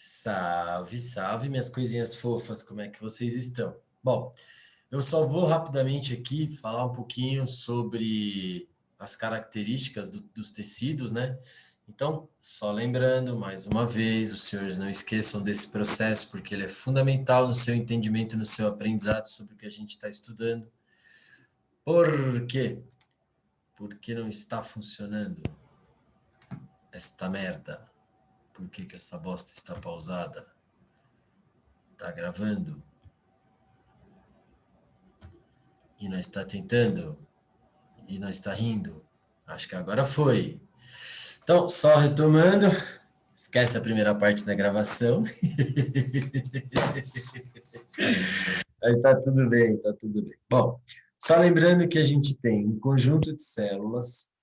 Salve, salve, minhas coisinhas fofas, como é que vocês estão? Bom, eu só vou rapidamente aqui falar um pouquinho sobre as características dos tecidos, né? Então, só lembrando, mais uma vez, os senhores não esqueçam desse processo, porque ele é fundamental no seu entendimento, no seu aprendizado sobre o que a gente está estudando. Por quê? Porque não está funcionando esta merda. Por que que essa bosta está pausada? Tá gravando? E não está tentando? E não está rindo? Acho que agora foi. Então, só retomando, esquece a primeira parte da gravação. Mas está tudo bem, está tudo bem. Bom, só lembrando que a gente tem um conjunto de células.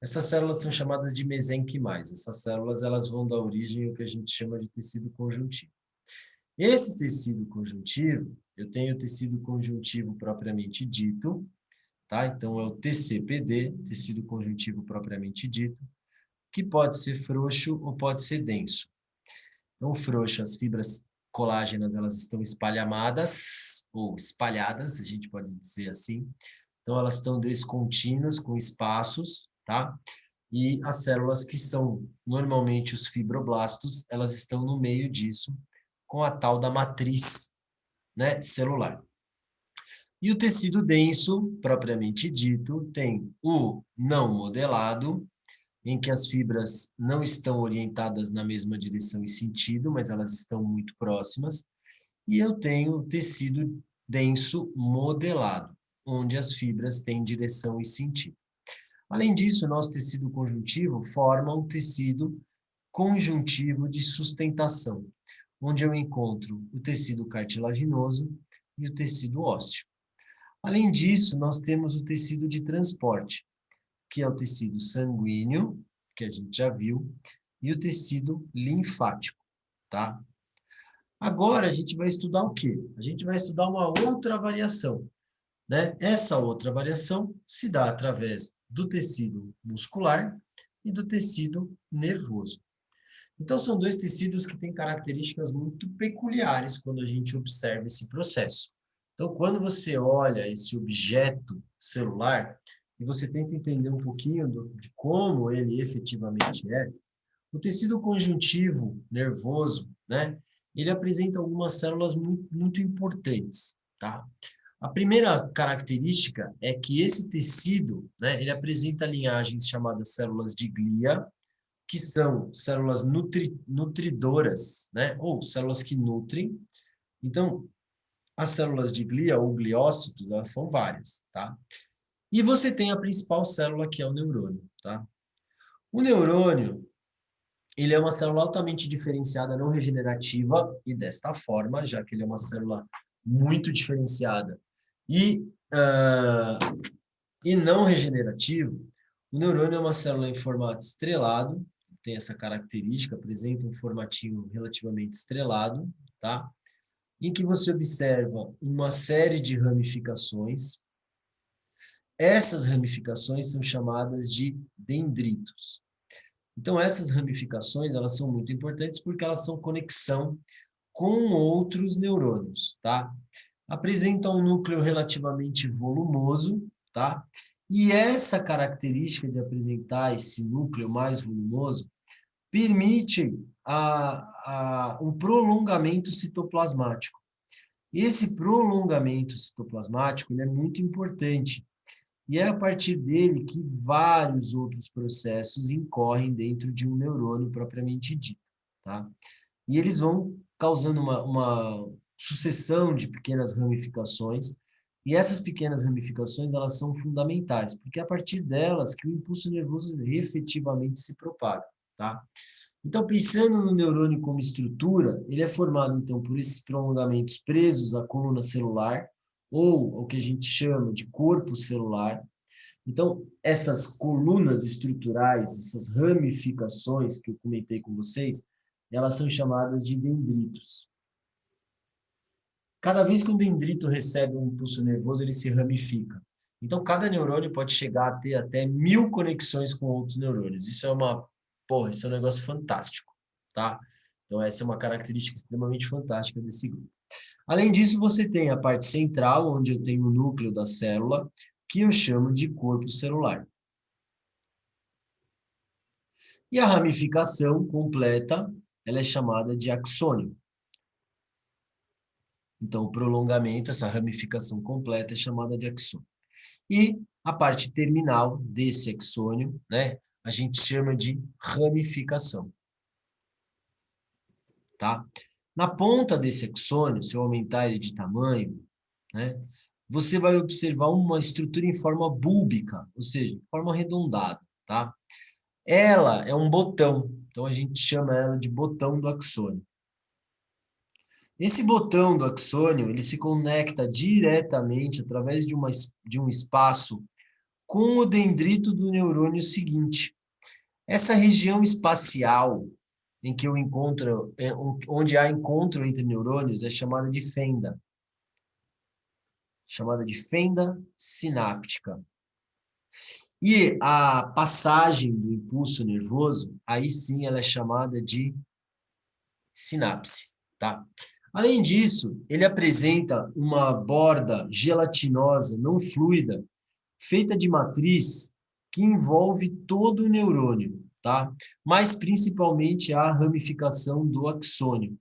Essas células são chamadas de mesenquimais. Essas células elas vão dar origem ao que a gente chama de tecido conjuntivo. Esse tecido conjuntivo, eu tenho o tecido conjuntivo propriamente dito, tá? Então, é o TCPD, tecido conjuntivo propriamente dito, que pode ser frouxo ou pode ser denso. Então, frouxo, as fibras colágenas, elas estão espalhamadas, ou espalhadas, a gente pode dizer assim. Então, elas estão descontínuas, com espaços, tá? E as células que são normalmente os fibroblastos, elas estão no meio disso, com a tal da matriz, né, celular. E o tecido denso, propriamente dito, tem o não modelado, em que as fibras não estão orientadas na mesma direção e sentido, mas elas estão muito próximas. E eu tenho o tecido denso modelado, onde as fibras têm direção e sentido. Além disso, o nosso tecido conjuntivo forma um tecido conjuntivo de sustentação, onde eu encontro o tecido cartilaginoso e o tecido ósseo. Além disso, nós temos o tecido de transporte, que é o tecido sanguíneo, que a gente já viu, e o tecido linfático, tá? Agora a gente vai estudar o quê? A gente vai estudar uma outra variação, né? Essa outra variação se dá através do tecido muscular e do tecido nervoso. Então, são dois tecidos que têm características muito peculiares quando a gente observa esse processo. Então, quando você olha esse objeto celular e você tenta entender um pouquinho de como ele efetivamente é, o tecido conjuntivo nervoso, né, ele apresenta algumas células muito importantes, tá? A primeira característica é que esse tecido, né, ele apresenta linhagens chamadas células de glia, que são células nutridoras, né, ou células que nutrem. Então, as células de glia ou gliócitos, elas são várias, tá? E você tem a principal célula, que é o neurônio, tá? O neurônio, ele é uma célula altamente diferenciada não regenerativa, e desta forma, já que ele é uma célula muito diferenciada e, uh, e não regenerativo, o neurônio é uma célula em formato estrelado, tem essa característica, apresenta um formatinho relativamente estrelado, tá? Em que você observa uma série de ramificações. Essas ramificações são chamadas de dendritos. Então, essas ramificações, elas são muito importantes porque elas são conexão com outros neurônios, tá? Apresentam um núcleo relativamente volumoso, tá? E essa característica de apresentar esse núcleo mais volumoso permite um prolongamento citoplasmático. Esse prolongamento citoplasmático ele é muito importante, e é a partir dele que vários outros processos incorrem dentro de um neurônio propriamente dito, tá? E eles vão causando uma sucessão de pequenas ramificações, e essas pequenas ramificações, elas são fundamentais, porque é a partir delas que o impulso nervoso efetivamente se propaga, tá? Então, pensando no neurônio como estrutura, ele é formado, então, por esses prolongamentos presos à coluna celular, ou ao que a gente chama de corpo celular. Então, essas colunas estruturais, essas ramificações que eu comentei com vocês, elas são chamadas de dendritos. Cada vez que um dendrito recebe um impulso nervoso, ele se ramifica. Então, cada neurônio pode chegar a ter até 1000 conexões com outros neurônios. Isso é um negócio fantástico, tá? Então, essa é uma característica extremamente fantástica desse grupo. Além disso, você tem a parte central, onde eu tenho o núcleo da célula, que eu chamo de corpo celular. E a ramificação completa, ela é chamada de axônio. Então, o prolongamento, essa ramificação completa é chamada de axônio. E a parte terminal desse axônio, né, a gente chama de ramificação. Tá? Na ponta desse axônio, se eu aumentar ele de tamanho, né, você vai observar uma estrutura em forma búlbica, ou seja, forma arredondada, tá? Ela é um botão, então a gente chama ela de botão do axônio. Esse botão do axônio, ele se conecta diretamente através de um espaço com o dendrito do neurônio seguinte. Essa região espacial em que eu encontro, onde há encontro entre neurônios, é chamada de fenda. Chamada de fenda sináptica. E a passagem do impulso nervoso, aí sim ela é chamada de sinapse, tá? Além disso, ele apresenta uma borda gelatinosa, não fluida, feita de matriz que envolve todo o neurônio, tá? Mas principalmente a ramificação do axônio.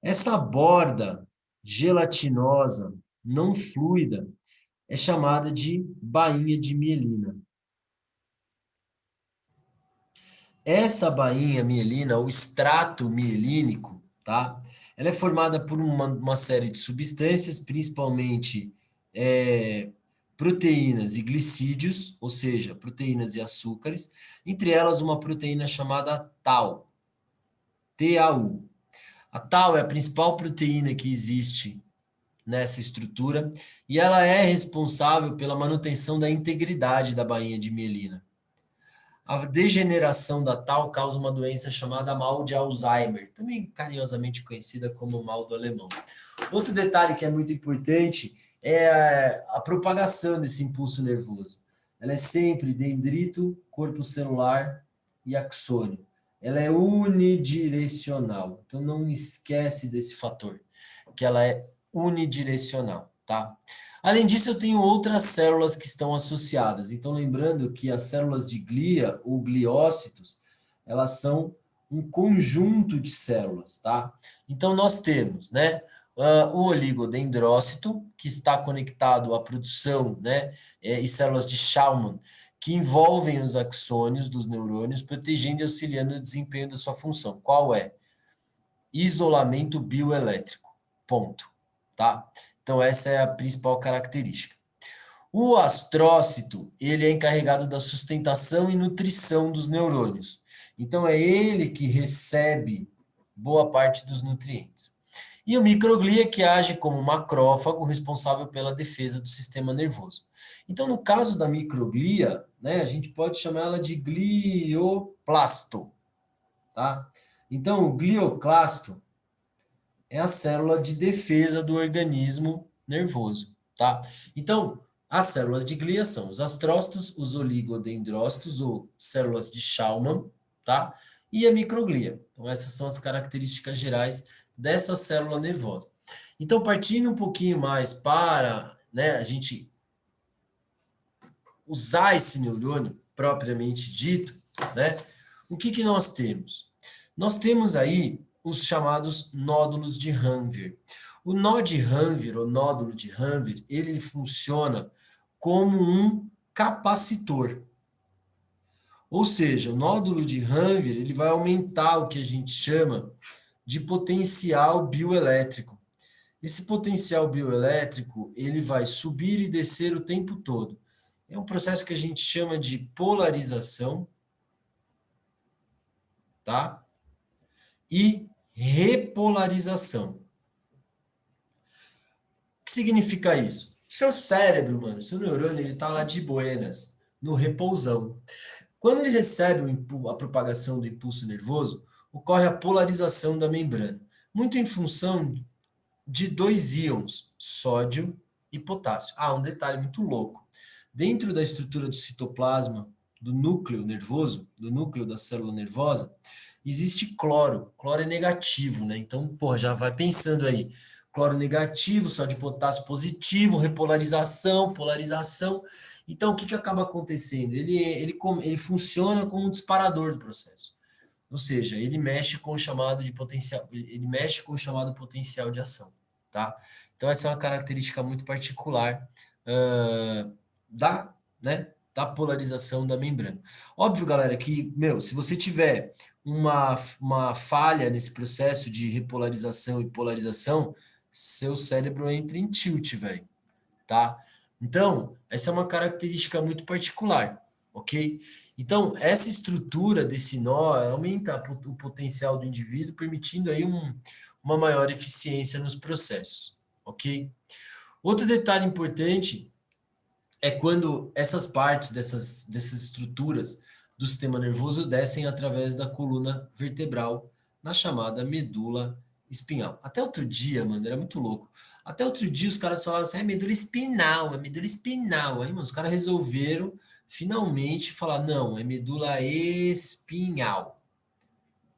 Essa borda gelatinosa, não fluida, é chamada de bainha de mielina. Essa bainha mielina, ou extrato mielínico, tá? Ela é formada por uma série de substâncias, principalmente proteínas e glicídios, ou seja, proteínas e açúcares, entre elas uma proteína chamada tau, TAU. A tau é a principal proteína que existe nessa estrutura e ela é responsável pela manutenção da integridade da bainha de mielina. A degeneração da tau causa uma doença chamada mal de Alzheimer, também carinhosamente conhecida como mal do alemão. Outro detalhe que é muito importante é a propagação desse impulso nervoso. Ela é sempre dendrito, corpo celular e axônio. Ela é unidirecional. Então não esquece desse fator, que ela é unidirecional, tá? Além disso, eu tenho outras células que estão associadas. Então, lembrando que as células de glia ou gliócitos, elas são um conjunto de células, tá? Então, nós temos, né, o oligodendrócito, que está conectado à produção, né, e células de Schaumann, que envolvem os axônios dos neurônios, protegendo e auxiliando o desempenho da sua função. Qual é? Isolamento bioelétrico. Ponto. Tá? Então, essa é a principal característica. O astrócito, ele é encarregado da sustentação e nutrição dos neurônios. Então, é ele que recebe boa parte dos nutrientes. E o microglia, que age como macrófago, responsável pela defesa do sistema nervoso. Então, no caso da microglia, né, a gente pode chamar ela de glioplasto. Tá? Então, o glioclasto é a célula de defesa do organismo nervoso, tá? Então, as células de glia são os astrócitos, os oligodendrócitos, ou células de Schaumann, tá? E a microglia. Então, essas são as características gerais dessa célula nervosa. Então, partindo um pouquinho mais para, né, a gente usar esse neurônio propriamente dito, né? O que nós temos? Nós temos aí os chamados nódulos de Ranvier. O nó de Ranvier, ou nódulo de Ranvier, ele funciona como um capacitor. Ou seja, o nódulo de Ranvier, ele vai aumentar o que a gente chama de potencial bioelétrico. Esse potencial bioelétrico, ele vai subir e descer o tempo todo. É um processo que a gente chama de polarização, tá? E repolarização. O que significa isso? Seu cérebro, mano, seu neurônio, ele tá lá de buenas, no repousão. Quando ele recebe a propagação do impulso nervoso, ocorre a polarização da membrana, muito em função de dois íons, sódio e potássio. Ah, um detalhe muito louco. Dentro da estrutura do citoplasma, do núcleo nervoso, do núcleo da célula nervosa, existe cloro. Cloro é negativo, né? Então, porra, já vai pensando aí. Cloro negativo, sódio de potássio positivo, repolarização, polarização. Então, o que que acaba acontecendo? Ele funciona como um disparador do processo. Ou seja, ele mexe com o chamado de potencial, ele mexe com o chamado potencial de ação, tá? Então, essa é uma característica muito particular da, né, da polarização da membrana. Óbvio, galera, que, meu, se você tiver uma falha nesse processo de repolarização e polarização, seu cérebro entra em tilt, velho, tá? Então, essa é uma característica muito particular, ok? Então, essa estrutura desse nó aumenta o potencial do indivíduo, permitindo aí uma maior eficiência nos processos, ok? Outro detalhe importante é quando essas partes dessas estruturas do sistema nervoso descem através da coluna vertebral, na chamada medula espinhal. Até outro dia, mano, era muito louco. Até outro dia os caras falavam assim, é medula espinal, é medula espinal. Aí, mano, os caras resolveram finalmente falar, não, é medula espinhal,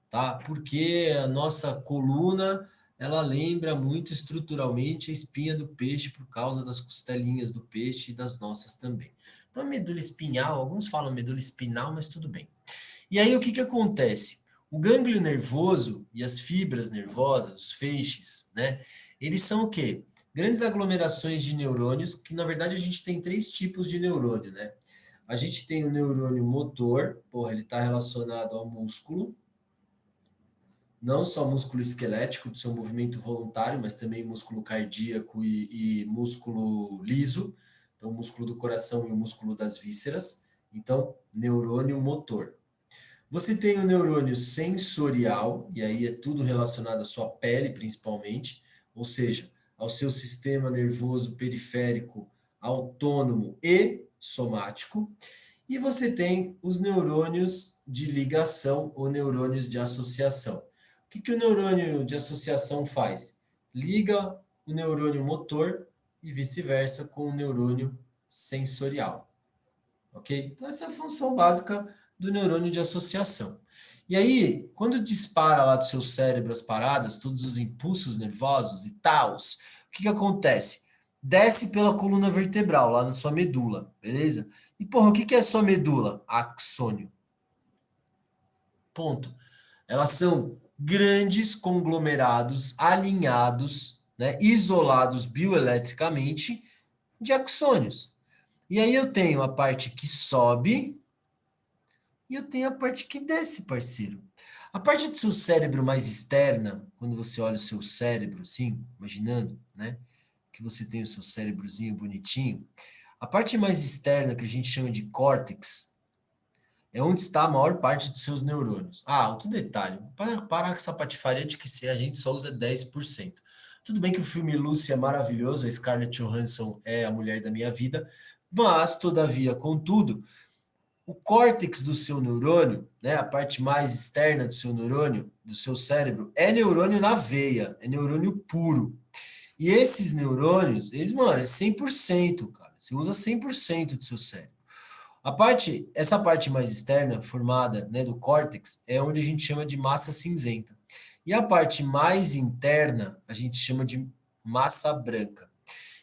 tá? Porque a nossa coluna, ela lembra muito estruturalmente a espinha do peixe por causa das costelinhas do peixe e das nossas também. Então, a medula espinhal, alguns falam medula espinal, mas tudo bem. E aí, o que que acontece? O gânglio nervoso e as fibras nervosas, os feixes, né? Eles são o quê? Grandes aglomerações de neurônios, que na verdade a gente tem três tipos de neurônio, né? A gente tem o neurônio motor, porra, ele está relacionado ao músculo, não só músculo esquelético do seu movimento voluntário, mas também músculo cardíaco e músculo liso, então o músculo do coração e o músculo das vísceras. Então, neurônio motor. Você tem o neurônio sensorial, e aí é tudo relacionado à sua pele, principalmente, ou seja, ao seu sistema nervoso periférico autônomo e somático. E você tem os neurônios de ligação ou neurônios de associação. O que que o neurônio de associação faz? Liga o neurônio motor e vice-versa com o neurônio sensorial. Ok? Então, essa é a função básica do neurônio de associação. E aí, quando dispara lá do seu cérebro as paradas, todos os impulsos nervosos e tals, o que que acontece? Desce pela coluna vertebral, lá na sua medula, beleza? E, porra, o que que é sua medula? Axônio. Ponto. Elas são grandes conglomerados alinhados, né, isolados bioeletricamente de axônios. E aí eu tenho a parte que sobe e eu tenho a parte que desce, parceiro. A parte do seu cérebro mais externa, quando você olha o seu cérebro, assim, imaginando, né, que você tem o seu cérebrozinho bonitinho, a parte mais externa, que a gente chama de córtex, é onde está a maior parte dos seus neurônios. Ah, outro detalhe, para com essa patifaria de que se a gente só usa 10%. Tudo bem que o filme Lucy é maravilhoso, a Scarlett Johansson é a mulher da minha vida, mas, todavia, contudo, o córtex do seu neurônio, né, a parte mais externa do seu neurônio, do seu cérebro, é neurônio na veia, é neurônio puro. E esses neurônios, eles, mano, é 100%, cara. Você usa 100% do seu cérebro. Essa parte mais externa, formada, né, do córtex, é onde a gente chama de massa cinzenta. E a parte mais interna, a gente chama de massa branca.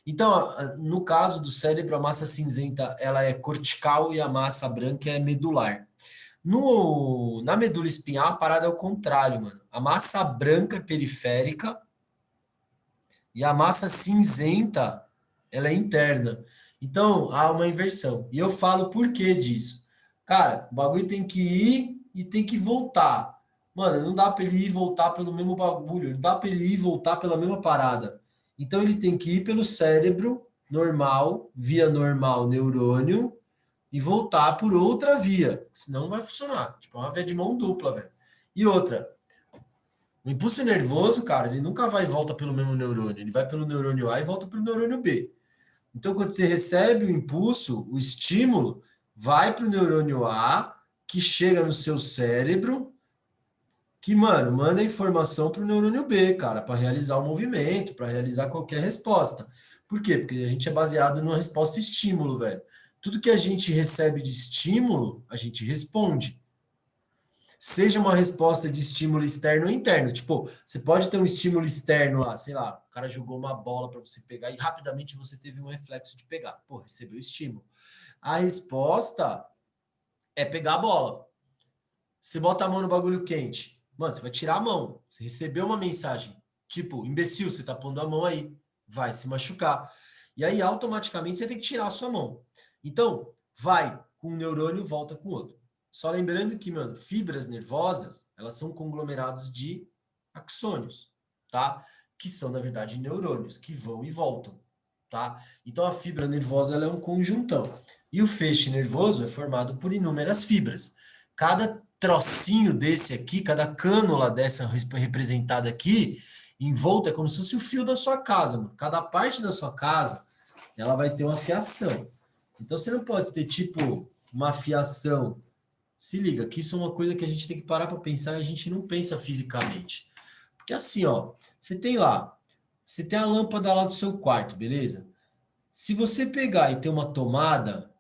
Então, no caso do cérebro, a massa cinzenta ela é cortical e a massa branca é medular. Na medula espinhal, a parada é o contrário, mano. A massa branca é periférica e a massa cinzenta ela é interna. Então, há uma inversão. E eu falo por que disso. Cara, o bagulho tem que ir e tem que voltar. Mano, não dá para ele ir e voltar pelo mesmo bagulho, não dá para ele ir e voltar pela mesma parada. Então ele tem que ir pelo cérebro normal, via normal neurônio, e voltar por outra via. Senão não vai funcionar. Tipo, é uma via de mão dupla, velho. E outra, o impulso nervoso, cara, ele nunca vai e volta pelo mesmo neurônio. Ele vai pelo neurônio A e volta pelo neurônio B. Então, quando você recebe o impulso, o estímulo, vai para o neurônio A, que chega no seu cérebro, que, mano, manda informação para o neurônio B, cara, para realizar o movimento, para realizar qualquer resposta. Por quê? Porque a gente é baseado numa resposta estímulo, velho. Tudo que a gente recebe de estímulo, a gente responde. seja uma resposta de estímulo externo ou interno. Tipo, você pode ter um estímulo externo lá, sei lá, o cara jogou uma bola para você pegar e rapidamente você teve um reflexo de pegar. Pô, recebeu estímulo. A resposta é pegar a bola. Você bota a mão no bagulho quente. Mano, você vai tirar a mão. Você recebeu uma mensagem. Tipo, imbecil, você tá pondo a mão aí. Vai se machucar. E aí, automaticamente, você tem que tirar a sua mão. Então, vai com um neurônio, volta com outro. Só lembrando que, mano, fibras nervosas, elas são conglomerados de axônios, tá? Que são, na verdade, neurônios, que vão e voltam, tá? Então, a fibra nervosa, ela é um conjuntão. E o feixe nervoso é formado por inúmeras fibras. Cada trocinho desse aqui, cada cânula dessa representada aqui, envolta, é como se fosse o fio da sua casa, mano. Cada parte da sua casa, ela vai ter uma fiação. Então, você não pode ter, tipo, uma fiação. Se liga, que isso é uma coisa que a gente tem que parar para pensar e a gente não pensa fisicamente. Porque assim, ó, você tem a lâmpada lá do seu quarto, beleza? Se você pegar e ter uma tomada,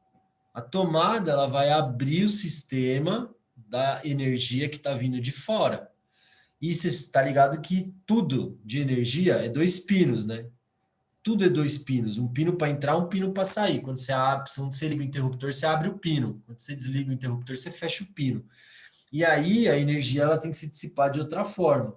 a tomada ela vai abrir o sistema da energia que está vindo de fora. E você está ligado que tudo de energia é dois pinos, né? Tudo é dois pinos. Um pino para entrar, um pino para sair. Quando você liga o interruptor, você abre o pino. Quando você desliga o interruptor, você fecha o pino. E aí a energia ela tem que se dissipar de outra forma.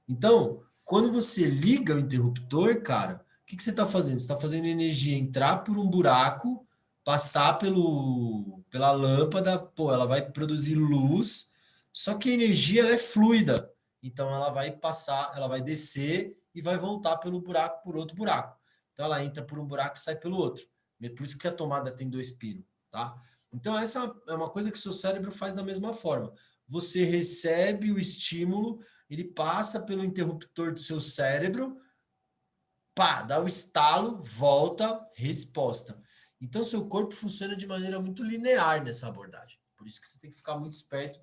Então, quando você liga o interruptor, cara, o que você está fazendo? Você está fazendo a energia entrar por um buraco, passar pela lâmpada, pô, ela vai produzir luz, só que a energia ela é fluida. Então ela vai passar, ela vai descer e vai voltar pelo buraco, por outro buraco. Então ela entra por um buraco e sai pelo outro. Por isso que a tomada tem dois pinos, tá? Então essa é uma coisa que o seu cérebro faz da mesma forma. Você recebe o estímulo, ele passa pelo interruptor do seu cérebro, pá, dá o estalo, volta, resposta. Então, seu corpo funciona de maneira muito linear nessa abordagem. Por isso que você tem que ficar muito esperto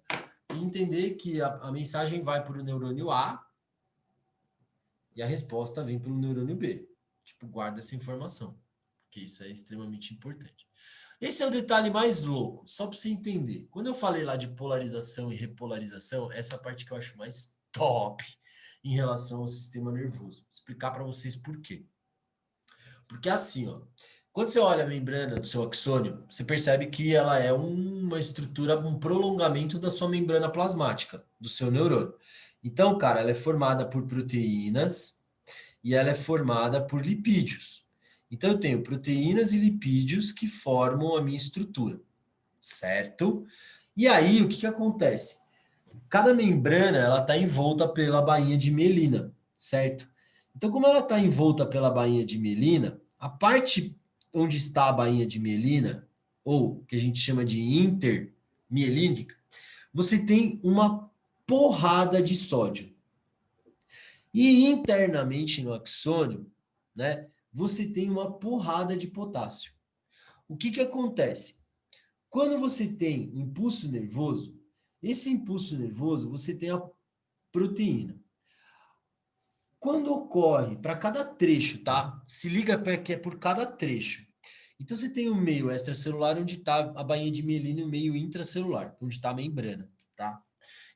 e entender que a mensagem vai para o neurônio A e a resposta vem para o neurônio B. Tipo, guarda essa informação, porque isso é extremamente importante. Esse é o detalhe mais louco, só para você entender. Quando eu falei lá de polarização e repolarização, essa parte que eu acho mais top em relação ao sistema nervoso. Vou explicar para vocês por quê. Porque assim, ó, quando você olha a membrana do seu axônio, você percebe que ela é uma estrutura, um prolongamento da sua membrana plasmática, do seu neurônio. Então, cara, ela é formada por proteínas e ela é formada por lipídios. Então, eu tenho proteínas e lipídios que formam a minha estrutura, certo? E aí, o que acontece? Cada membrana ela está envolta pela bainha de mielina, certo? Então, como ela está envolta pela bainha de mielina, a parte onde está a bainha de mielina, ou que a gente chama de intermielínica, você tem uma porrada de sódio. E internamente no axônio, né, você tem uma porrada de potássio. O que acontece? Quando você tem impulso nervoso, esse impulso nervoso, você tem a proteína. Quando ocorre, para cada trecho, tá? Se liga que é por cada trecho. Então você tem o meio extracelular, onde está a bainha de mielina, e o meio intracelular, onde está a membrana, tá?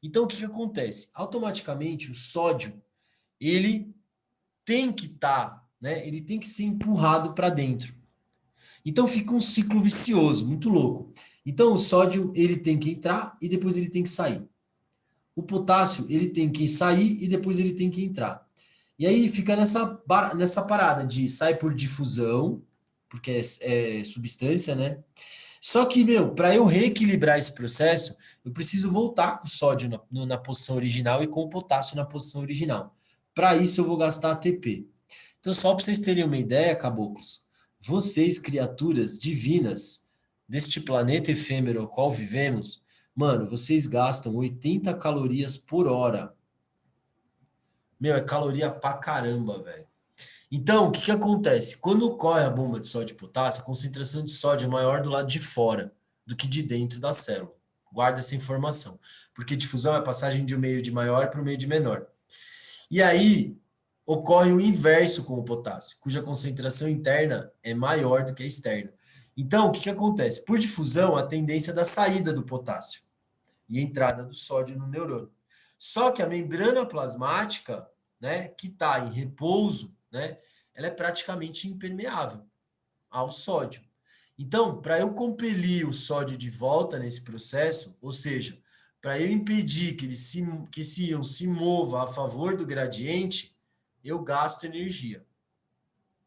Então o que acontece? Automaticamente o sódio, ele tem que estar, né? Ele tem que ser empurrado para dentro. Então fica um ciclo vicioso, muito louco. Então o sódio, ele tem que entrar e depois ele tem que sair. O potássio, ele tem que sair e depois ele tem que entrar. E aí fica nessa parada de sai por difusão, porque é substância, né? Só que, meu, para eu reequilibrar esse processo, eu preciso voltar com o sódio na posição original e com o potássio na posição original. Para isso, eu vou gastar ATP. Então, só para vocês terem uma ideia, caboclos, vocês, criaturas divinas deste planeta efêmero ao qual vivemos, mano, vocês gastam 80 calorias por hora. Meu, é caloria pra caramba, velho. Então, o que acontece? Quando ocorre a bomba de sódio e potássio, a concentração de sódio é maior do lado de fora do que de dentro da célula. Guarda essa informação. Porque difusão é a passagem de um meio de maior para o meio de menor. E aí, ocorre o inverso com o potássio, cuja concentração interna é maior do que a externa. Então, o que acontece? Por difusão, a tendência da saída do potássio. e entrada do sódio no neurônio. Só que a membrana plasmática, né, que está em repouso, né, ela é praticamente impermeável ao sódio. Então, para eu compelir o sódio de volta nesse processo, ou seja, para eu impedir que esse íon se mova a favor do gradiente, eu gasto energia.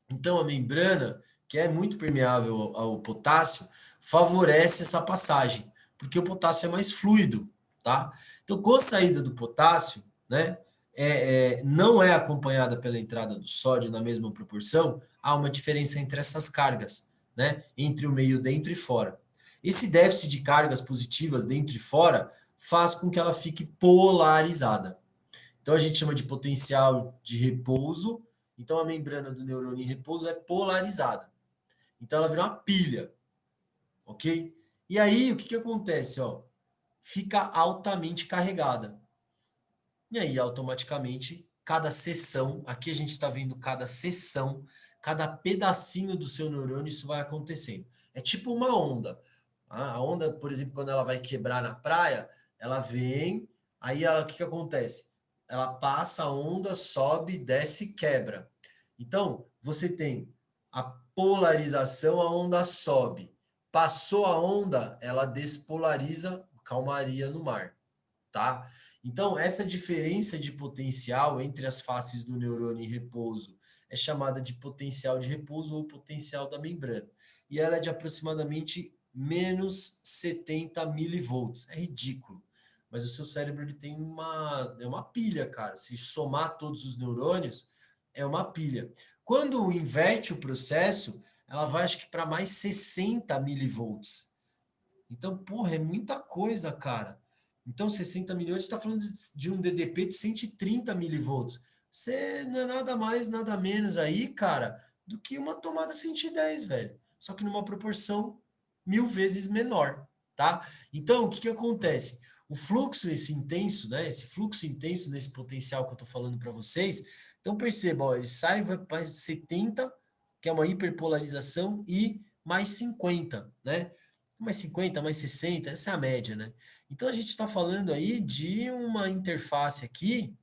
Então, a membrana, que é muito permeável ao potássio, favorece essa passagem, porque o potássio é mais fluido, tá? Então, com a saída do potássio, né, não é acompanhada pela entrada do sódio na mesma proporção, há uma diferença entre essas cargas, né, entre o meio dentro e fora. Esse déficit de cargas positivas dentro e fora faz com que ela fique polarizada. Então, a gente chama de potencial de repouso. Então, a membrana do neurônio em repouso é polarizada. Então, ela vira uma pilha, ok? E aí, o que acontece? Ó? Fica altamente carregada. E aí, automaticamente, cada seção, aqui a gente está vendo cada seção, cada pedacinho do seu neurônio, isso vai acontecendo. É tipo uma onda. A onda, por exemplo, quando ela vai quebrar na praia, ela vem, aí ela, o que acontece? Ela passa a onda, sobe, desce, quebra. Então, você tem a polarização, a onda sobe. Passou a onda, ela despolariza, calmaria no mar, tá? Então, essa diferença de potencial entre as faces do neurônio em repouso é chamada de potencial de repouso ou potencial da membrana. E ela é de aproximadamente menos 70 milivolts. É ridículo. Mas o seu cérebro ele tem é uma pilha, cara. Se somar todos os neurônios, é uma pilha. Quando inverte o processo, ela vai, acho que, para mais 60 milivolts. Então, porra, é muita coisa, cara. Então, 60 milhões, a gente está falando de um DDP de 130 milivolts. Você não é nada mais, nada menos aí, cara, do que uma tomada 110, velho. Só que numa proporção 1000 vezes menor, tá? Então, o que que acontece? O fluxo, esse intenso, né? Esse fluxo intenso nesse potencial que eu tô falando para vocês. Então, perceba, ó, ele sai, vai para 70, que é uma hiperpolarização, e mais 50, né? Mais 50, mais 60, essa é a média, né? Então a gente está falando aí de uma interface aqui,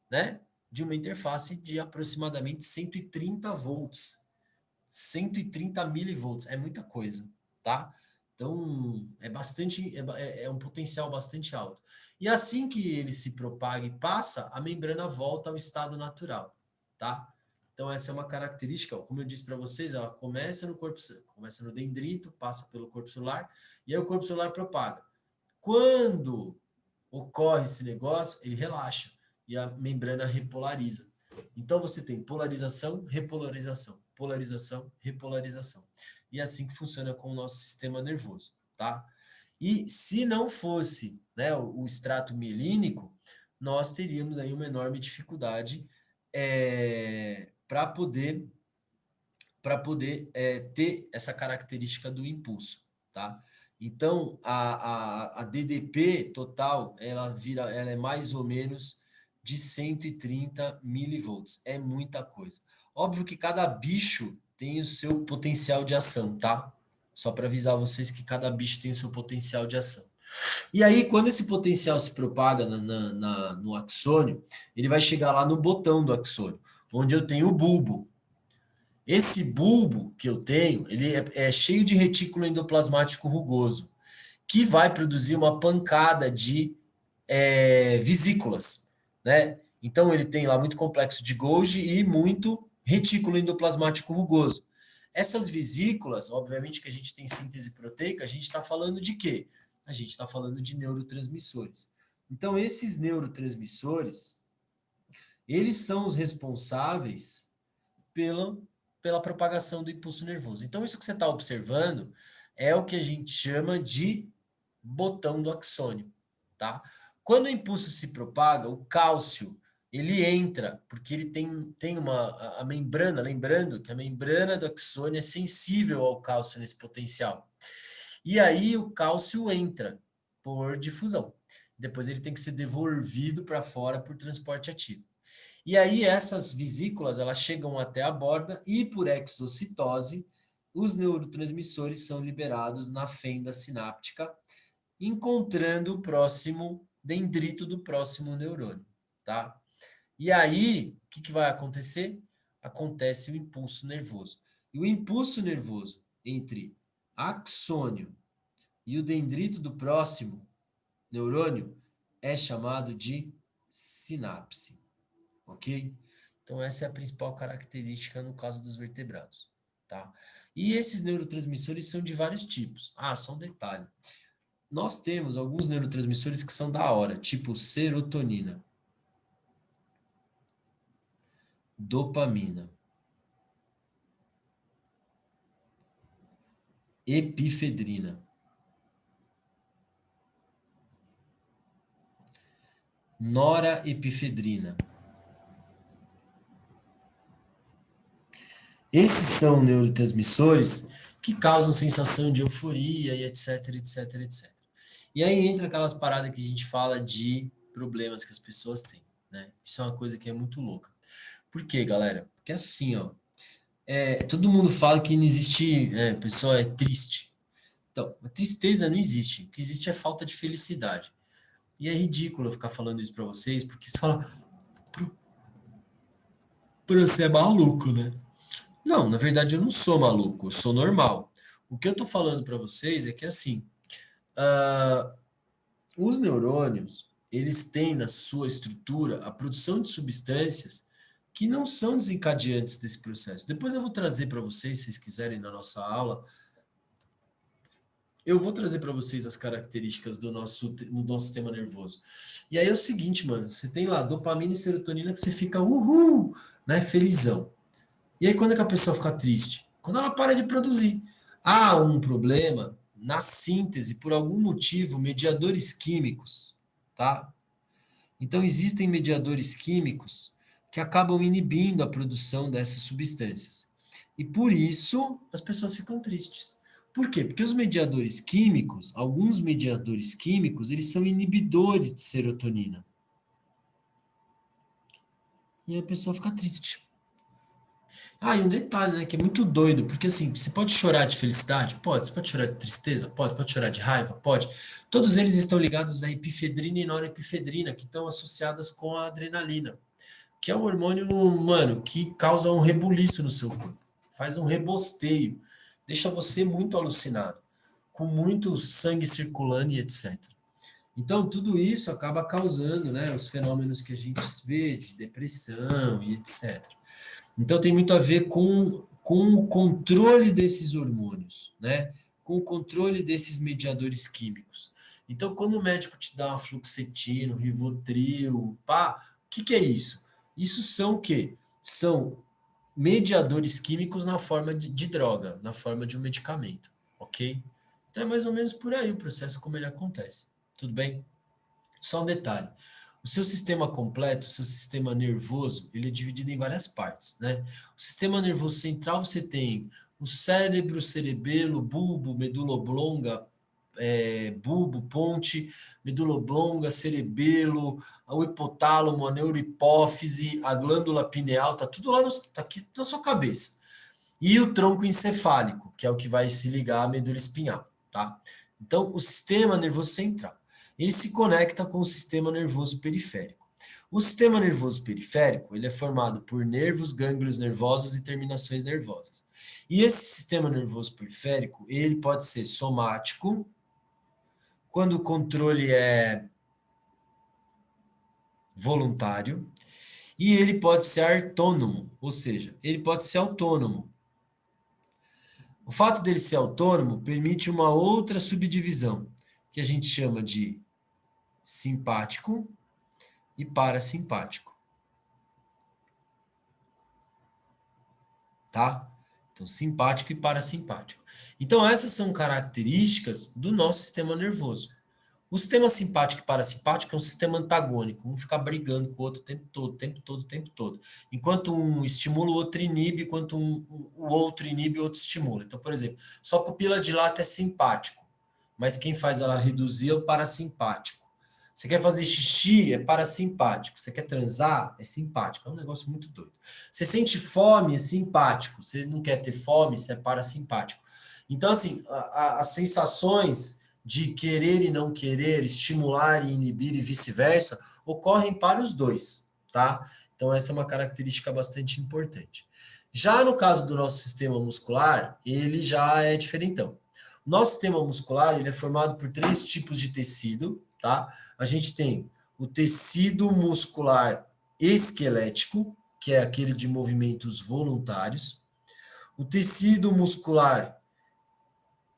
né? De uma interface de aproximadamente 130 volts, 130 milivolts, é muita coisa, tá? Então é bastante, é um potencial bastante alto. E assim que ele se propaga e passa, a membrana volta ao estado natural, tá? Então essa é uma característica, como eu disse para vocês, ela começa começa no dendrito, passa pelo corpo celular e aí o corpo celular propaga. Quando ocorre esse negócio, ele relaxa e a membrana repolariza. Então você tem polarização, repolarização, polarização, repolarização. E é assim que funciona com o nosso sistema nervoso, tá? E se não fosse, né, o extrato mielínico, nós teríamos aí uma enorme dificuldade para poder ter essa característica do impulso, tá? Então, a DDP total, ela é mais ou menos de 130 milivolts. É muita coisa. Óbvio que cada bicho tem o seu potencial de ação, tá? Só para avisar vocês que cada bicho tem o seu potencial de ação. E aí, quando esse potencial se propaga no axônio, ele vai chegar lá no botão do axônio, onde eu tenho o bulbo. Esse bulbo que eu tenho, ele é cheio de retículo endoplasmático rugoso, que vai produzir uma pancada de vesículas, né? Então ele tem lá muito complexo de Golgi e muito retículo endoplasmático rugoso. Essas vesículas, obviamente que a gente tem síntese proteica, a gente está falando de quê? A gente está falando de neurotransmissores. Então esses neurotransmissores, eles são os responsáveis pela propagação do impulso nervoso. Então, isso que você está observando é o que a gente chama de botão do axônio, tá? Quando o impulso se propaga, o cálcio, ele entra, porque ele tem a membrana, lembrando que a membrana do axônio é sensível ao cálcio nesse potencial. E aí o cálcio entra por difusão. Depois ele tem que ser devolvido para fora por transporte ativo. E aí essas vesículas, elas chegam até a borda e por exocitose, os neurotransmissores são liberados na fenda sináptica encontrando o próximo dendrito do próximo neurônio, tá? E aí, o que vai acontecer? Acontece o impulso nervoso. E o impulso nervoso entre axônio e o dendrito do próximo neurônio é chamado de sinapse, ok? Então essa é a principal característica no caso dos vertebrados, tá? E esses neurotransmissores são de vários tipos. Ah, só um detalhe. Nós temos alguns neurotransmissores que são da hora, tipo serotonina, dopamina, epifedrina, noraepifedrina. Esses são neurotransmissores que causam sensação de euforia e etc, etc, etc. E aí entra aquelas paradas que a gente fala de problemas que as pessoas têm, né? Isso é uma coisa que é muito louca. Por quê, galera? Porque assim, ó, todo mundo fala que não existe, pessoa é triste. Então, a tristeza não existe. O que existe é falta de felicidade. E é ridículo eu ficar falando isso pra vocês, porque você fala, você é maluco, né? Não, na verdade eu não sou maluco, eu sou normal. O que eu tô falando pra vocês é que assim, uh, os neurônios, eles têm na sua estrutura a produção de substâncias que não são desencadeantes desse processo. Depois eu vou trazer para vocês, se vocês quiserem, na nossa aula, eu vou trazer para vocês as características do nosso sistema nervoso. E aí é o seguinte, mano, você tem lá dopamina e serotonina que você fica uhul, né, felizão. E aí quando é que a pessoa fica triste? Quando ela para de produzir. Há um problema na síntese, por algum motivo, mediadores químicos, tá? Então existem mediadores químicos que acabam inibindo a produção dessas substâncias. E por isso as pessoas ficam tristes. Por quê? Porque os mediadores químicos, alguns mediadores químicos, eles são inibidores de serotonina. E aí a pessoa fica triste. Ah, e um detalhe, né, que é muito doido, porque assim, você pode chorar de felicidade? Pode. Você pode chorar de tristeza? Pode. Pode chorar de raiva? Pode. Todos eles estão ligados à epifedrina e norepifedrina, que estão associadas com a adrenalina, que é um hormônio, mano, que causa um rebuliço no seu corpo, faz um rebosteio, deixa você muito alucinado, com muito sangue circulando e etc. Então, tudo isso acaba causando, né, os fenômenos que a gente vê de depressão e etc. Então, tem muito a ver com o controle desses hormônios, né? Com o controle desses mediadores químicos. Então, quando o médico te dá uma fluoxetina, um Rivotril, pá, o que é isso? Isso são o quê? São mediadores químicos na forma de droga, na forma de um medicamento, ok? Então, é mais ou menos por aí o processo como ele acontece. Tudo bem? Só um detalhe. O seu sistema completo, o seu sistema nervoso, ele é dividido em várias partes, né? O sistema nervoso central, você tem o cérebro, cerebelo, bulbo, medula oblonga, bulbo, ponte, medula oblonga, cerebelo, o hipotálamo, a neurohipófise, a glândula pineal, tá tudo lá tá aqui na sua cabeça. E o tronco encefálico, que é o que vai se ligar à medula espinhal, tá? Então, o sistema nervoso central, ele se conecta com o sistema nervoso periférico. O sistema nervoso periférico, ele é formado por nervos, gânglios nervosos e terminações nervosas. E esse sistema nervoso periférico, ele pode ser somático, quando o controle é voluntário, e ele pode ser autônomo, ou seja, ele pode ser autônomo. O fato dele ser autônomo permite uma outra subdivisão, que a gente chama de simpático e parasimpático. Tá? Então, simpático e parasimpático. Então, essas são características do nosso sistema nervoso. O sistema simpático e parasimpático é um sistema antagônico, um fica brigando com o outro o tempo todo, o tempo todo, o tempo todo. Enquanto um estimula, o outro inibe, enquanto o outro inibe, o outro estimula. Então, por exemplo, sua pupila dilata é simpático, mas quem faz ela reduzir é o parasimpático. Você quer fazer xixi, é parasimpático. Você quer transar, é simpático. É um negócio muito doido. Você sente fome, é simpático. Você não quer ter fome, você é parasimpático. Então, assim, as sensações de querer e não querer, estimular e inibir e vice-versa, ocorrem para os dois, tá? Então, essa é uma característica bastante importante. Já no caso do nosso sistema muscular, ele já é diferentão. O nosso sistema muscular, ele é formado por 3 tipos de tecido, tá? A gente tem o tecido muscular esquelético, que é aquele de movimentos voluntários, o tecido muscular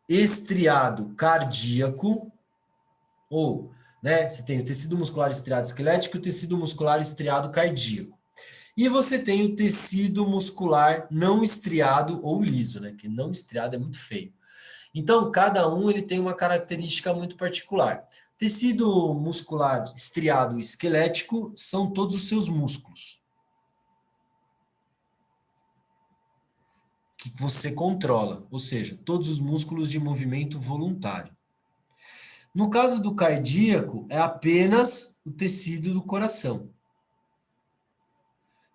estriado cardíaco, ou, né, você tem o tecido muscular estriado esquelético e o tecido muscular estriado cardíaco. E você tem o tecido muscular não estriado ou liso, né, que não estriado é muito feio. Então, cada um ele tem uma característica muito particular. Tecido muscular estriado esquelético são todos os seus músculos que você controla, ou seja, todos os músculos de movimento voluntário. No caso do cardíaco, é apenas o tecido do coração,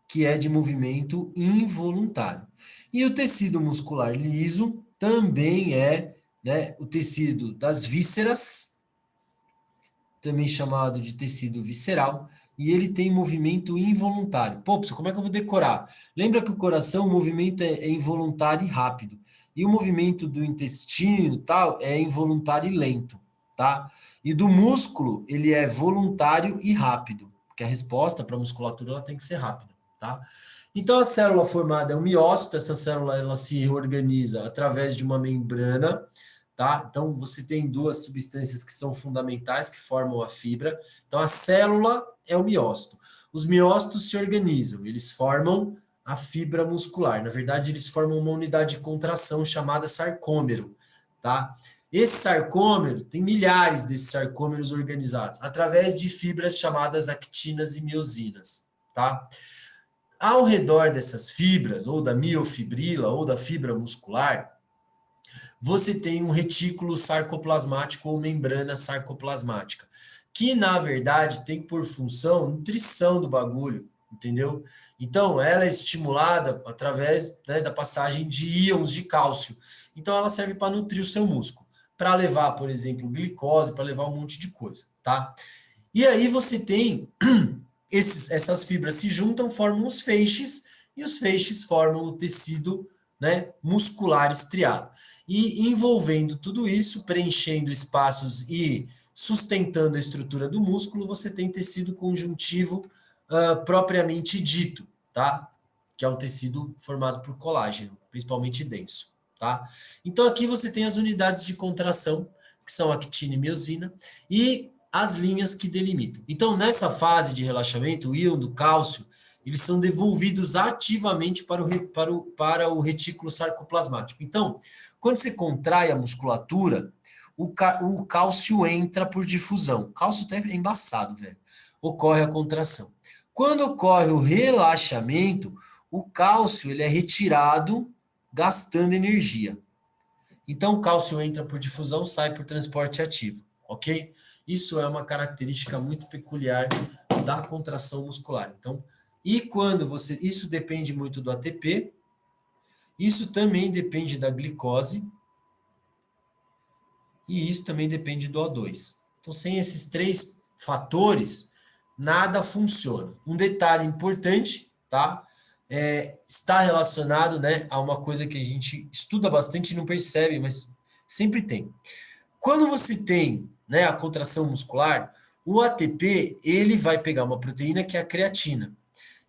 que é de movimento involuntário. E o tecido muscular liso também é, né, o tecido das vísceras, também chamado de tecido visceral, e ele tem movimento involuntário. Pô, como é que eu vou decorar? Lembra que o coração, o movimento é involuntário e rápido, e o movimento do intestino tal é involuntário e lento, tá? E do músculo, ele é voluntário e rápido, porque a resposta para a musculatura ela tem que ser rápida, tá? Então a célula formada é um miócito, essa célula ela se organiza através de uma membrana, tá? Então, você tem 2 substâncias que são fundamentais, que formam a fibra. Então, a célula é o miócito. Os miócitos se organizam, eles formam a fibra muscular. Na verdade, eles formam uma unidade de contração chamada sarcômero, tá? Esse sarcômero, tem milhares desses sarcômeros organizados, através de fibras chamadas actinas e miosinas, tá? Ao redor dessas fibras, ou da miofibrila, ou da fibra muscular, você tem um retículo sarcoplasmático ou membrana sarcoplasmática, que na verdade tem por função nutrição do bagulho, entendeu? Então ela é estimulada através, né, da passagem de íons de cálcio. Então ela serve para nutrir o seu músculo, para levar, por exemplo, glicose, para levar um monte de coisa, tá? E aí você tem essas fibras se juntam, formam os feixes, e os feixes formam o tecido, né, muscular estriado. E envolvendo tudo isso, preenchendo espaços e sustentando a estrutura do músculo, você tem tecido conjuntivo propriamente dito, tá? Que é um tecido formado por colágeno, principalmente denso, tá? Então aqui você tem as unidades de contração, que são actina e miosina, e as linhas que delimitam. Então, nessa fase de relaxamento, o íon do cálcio, eles são devolvidos ativamente para o retículo sarcoplasmático. Então, quando você contrai a musculatura, o cálcio entra por difusão. O cálcio até é embaçado, velho. Ocorre a contração. Quando ocorre o relaxamento, o cálcio ele é retirado gastando energia. Então, o cálcio entra por difusão, sai por transporte ativo, ok? Isso é uma característica muito peculiar da contração muscular. Então, e quando você... Isso depende muito do ATP, isso também depende da glicose, e isso também depende do O2. Então, sem esses 3 fatores, nada funciona. Um detalhe importante, tá? Está relacionado, né, a uma coisa que a gente estuda bastante e não percebe, mas sempre tem. Quando você tem, né, a contração muscular, o ATP ele vai pegar uma proteína que é a creatina.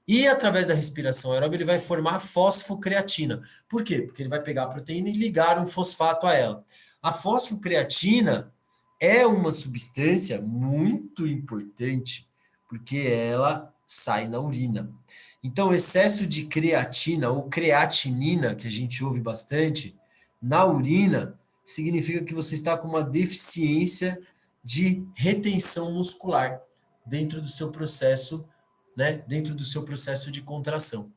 E através da respiração aeróbica ele vai formar a fosfocreatina. Por quê? Porque ele vai pegar a proteína e ligar um fosfato a ela. A fosfocreatina é uma substância muito importante porque ela sai na urina. Então, o excesso de creatina ou creatinina, que a gente ouve bastante, na urina, significa que você está com uma deficiência de retenção muscular dentro do seu processo, né, dentro do seu processo de contração.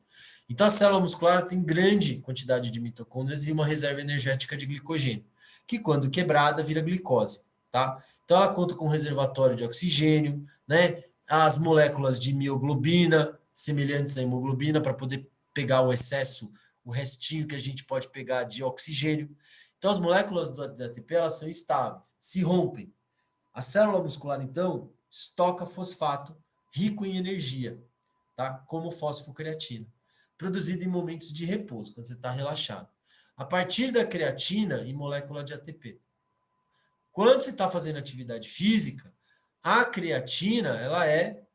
Então, a célula muscular tem grande quantidade de mitocôndrias e uma reserva energética de glicogênio, que quando quebrada vira glicose, tá? Então, ela conta com um reservatório de oxigênio, né, as moléculas de mioglobina, semelhantes à hemoglobina, para poder pegar o excesso, o restinho que a gente pode pegar de oxigênio. Então, as moléculas do ATP, elas são estáveis, se rompem. A célula muscular, então, estoca fosfato rico em energia, tá? Como fosfocreatina, produzido em momentos de repouso, quando você está relaxado. A partir da creatina e molécula de ATP. Quando você está fazendo atividade física, a creatina,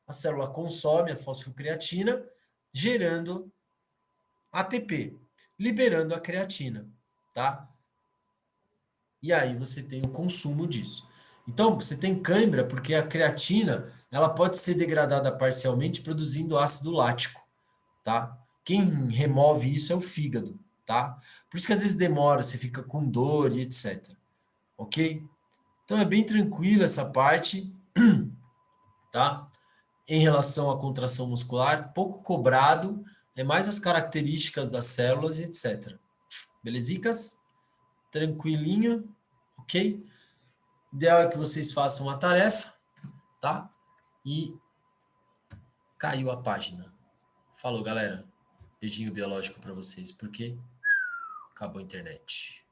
a célula consome a fosfocreatina, gerando ATP, liberando a creatina, tá? E aí você tem o consumo disso. Então, você tem cãibra porque a creatina, ela pode ser degradada parcialmente produzindo ácido lático, tá? Quem remove isso é o fígado, tá? Por isso que às vezes demora, você fica com dor e etc. Ok? Então é bem tranquilo essa parte, tá? Em relação à contração muscular, pouco cobrado, é mais as características das células e etc. Belezicas? Tranquilinho, ok? O ideal é que vocês façam a tarefa, tá? E caiu a página. Falou, galera. Beijinho biológico para vocês, porque acabou a internet.